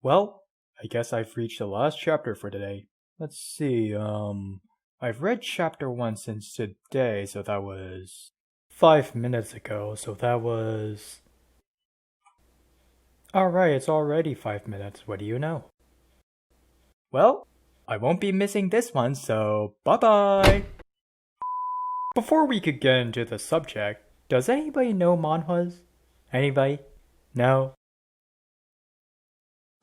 Well, I guess I've reached the last chapter for today. Let's see, I've read chapter 1 since today, so that was 5 minutes ago, so that was... Alright, it's already 5 minutes, what do you know? Well, I won't be missing this one, so bye-bye! Before we could get into the subject, does anybody know manhwas? Anybody? No?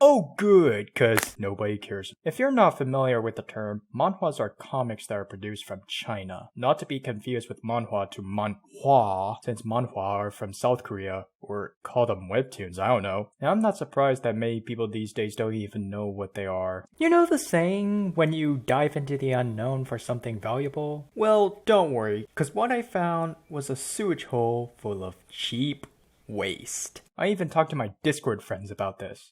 Oh good, cause nobody cares. If you're not familiar with the term, manhwas are comics that are produced from China. Not to be confused with manhwa to manhwa, since manhwa are from South Korea, or call them webtoons, I don't know. And I'm not surprised that many people these days don't even know what they are. You know the saying, when you dive into the unknown for something valuable? Well, don't worry, cause what I found was a sewage hole full of cheap waste. I even talked to my Discord friends about this.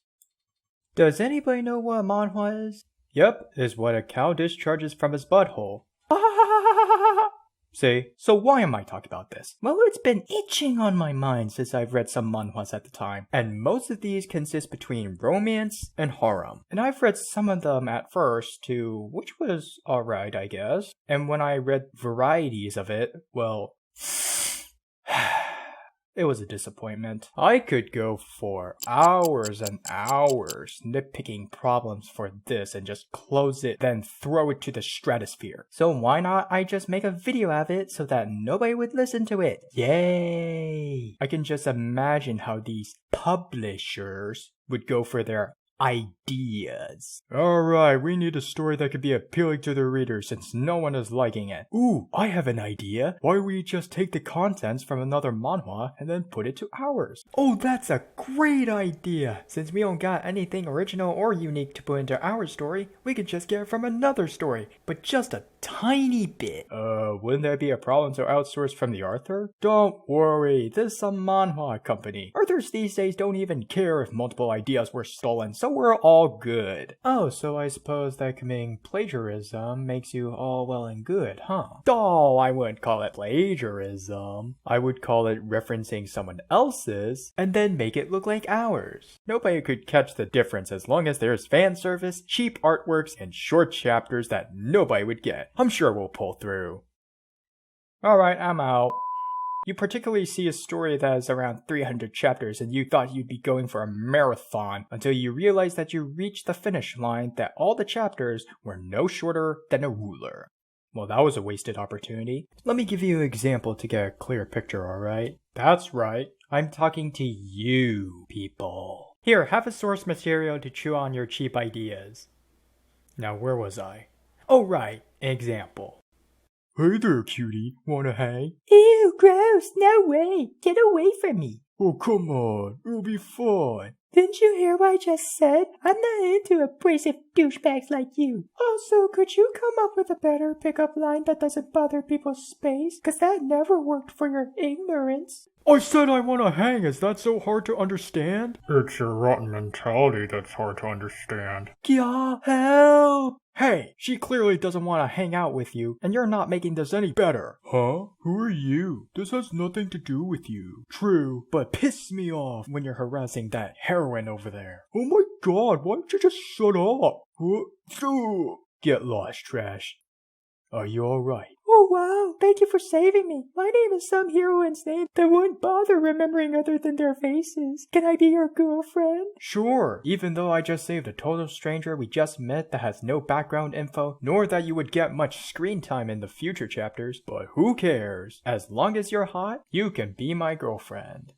Does anybody know what a manhwa is? Yep, is what a cow discharges from his butthole. See, so why am I talking about this? Well, it's been itching on my mind since I've read some manhwas at the time, and most of these consist between romance and harem. And I've read some of them at first too, which was alright, I guess. And when I read varieties of it, well... it was a disappointment. I could go for hours and hours nitpicking problems for this and just close it, then throw it to the stratosphere. So why not I just make a video of it so that nobody would listen to it? Yay! I can just imagine how these publishers would go for their ideas. Alright, we need a story that could be appealing to the reader since no one is liking it. Ooh, I have an idea. Why don't we just take the contents from another manhwa and then put it to ours? Oh, that's a great idea! Since we don't got anything original or unique to put into our story, we could just get it from another story, but just a tiny bit. Wouldn't that be a problem to outsource from the author? Don't worry, this is a manhwa company. Authors these days don't even care if multiple ideas were stolen, so we're all good. Oh, so I suppose that committing plagiarism makes you all well and good, huh? Oh, I wouldn't call it plagiarism. I would call it referencing someone else's and then make it look like ours. Nobody could catch the difference as long as there's fan service, cheap artworks, and short chapters that nobody would get. I'm sure we'll pull through. Alright, I'm out. You particularly see a story that is around 300 chapters and you thought you'd be going for a marathon until you realized that you reached the finish line that all the chapters were no shorter than a ruler. Well, that was a wasted opportunity. Let me give you an example to get a clear picture, alright? That's right, I'm talking to you, people. Here, have a source material to chew on your cheap ideas. Now, where was I? Oh, right, an example. Hey there, cutie. Wanna hang? Ew, gross. No way. Get away from me. Oh, come on. It'll be fun. Didn't you hear what I just said? I'm not into abrasive douchebags like you. Also, could you come up with a better pickup line that doesn't bother people's space? Cause that never worked for your ignorance. I said I wanna hang. Is that so hard to understand? It's your rotten mentality that's hard to understand. Yeah, help! Hey, she clearly doesn't want to hang out with you, and you're not making this any better. Huh? Who are you? This has nothing to do with you. True, but piss me off when you're harassing that heroine over there. Oh my god, why don't you just shut up? Get lost, trash. Are you alright? Oh wow, thank you for saving me. My name is some heroine's name that wouldn't bother remembering other than their faces. Can I be your girlfriend? Sure, even though I just saved a total stranger we just met that has no background info, nor that you would get much screen time in the future chapters, but who cares? As long as you're hot, you can be my girlfriend.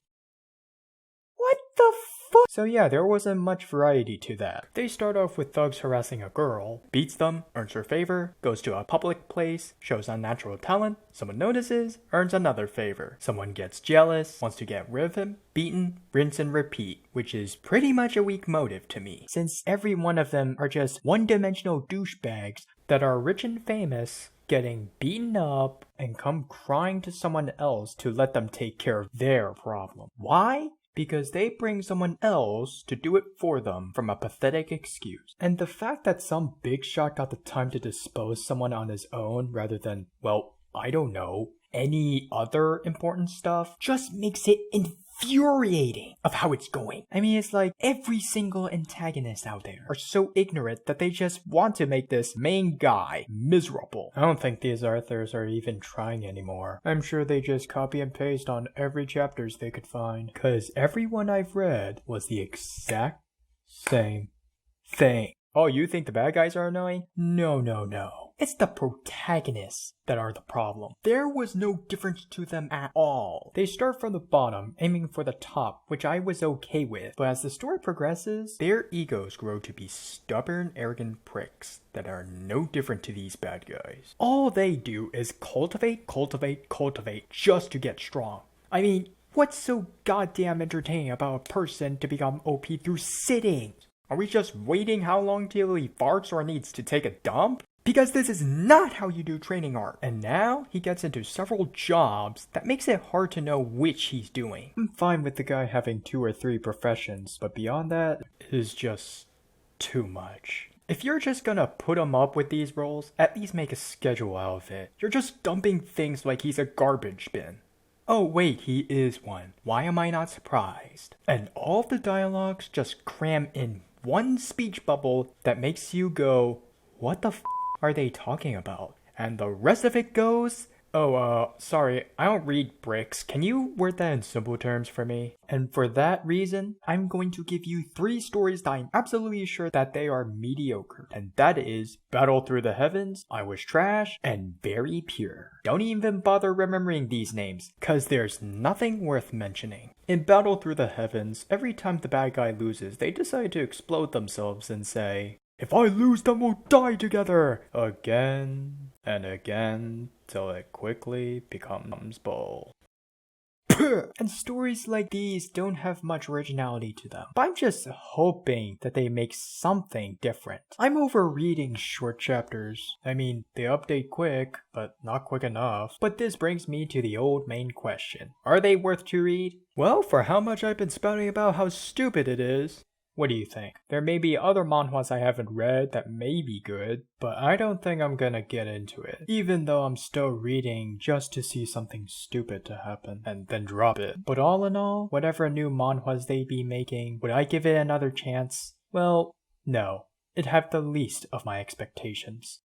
What the fuck? So yeah, there wasn't much variety to that. They start off with thugs harassing a girl, beats them, earns her favor, goes to a public place, shows unnatural talent, someone notices, earns another favor. Someone gets jealous, wants to get rid of him, beaten, rinse and repeat, which is pretty much a weak motive to me, since every one of them are just one-dimensional douchebags that are rich and famous, getting beaten up, and come crying to someone else to let them take care of their problem. Why? Because they bring someone else to do it for them from a pathetic excuse. And the fact that some big shot got the time to dispose someone on his own rather than, well, I don't know, any other important stuff just makes it infuriating. infuriating of how it's going. I mean, it's like every single antagonist out there are so ignorant that they just want to make this main guy miserable. I don't think these authors are even trying anymore. I'm sure they just copy and paste on every chapters they could find. Cause everyone I've read was the exact same thing. Oh, you think the bad guys are annoying? No. It's the protagonists that are the problem. There was no difference to them at all. They start from the bottom, aiming for the top, which I was okay with. But as the story progresses, their egos grow to be stubborn, arrogant pricks that are no different to these bad guys. All they do is cultivate just to get strong. I mean, what's so goddamn entertaining about a person to become OP through sitting? Are we just waiting how long till he farts or needs to take a dump? Because this is not how you do training art. And now he gets into several jobs that makes it hard to know which he's doing. I'm fine with the guy having 2 or 3 professions, but beyond that is just too much. If you're just gonna put him up with these roles, at least make a schedule out of it. You're just dumping things like he's a garbage bin. Oh wait, he is one. Why am I not surprised? And all of the dialogues just cram in one speech bubble that makes you go, what the are they talking about? And the rest of it goes, sorry, I don't read bricks. Can you word that in simple terms for me? And for that reason, I'm going to give you 3 stories that I'm absolutely sure that they are mediocre. And that is Battle Through the Heavens, I Was Trash, and Very Pure. Don't even bother remembering these names, cause there's nothing worth mentioning. In Battle Through the Heavens, every time the bad guy loses, they decide to explode themselves and say, if I lose, then we'll die together! Again and again, till it quickly becomes bull. And stories like these don't have much originality to them. But I'm just hoping that they make something different. I'm over reading short chapters. I mean, they update quick, but not quick enough. But this brings me to the old main question. Are they worth to read? Well, for how much I've been spouting about how stupid it is, what do you think? There may be other manhwas I haven't read that may be good, but I don't think I'm gonna get into it. Even though I'm still reading just to see something stupid to happen and then drop it. But all in all, whatever new manhwas they be making, would I give it another chance? Well, no. It had the least of my expectations.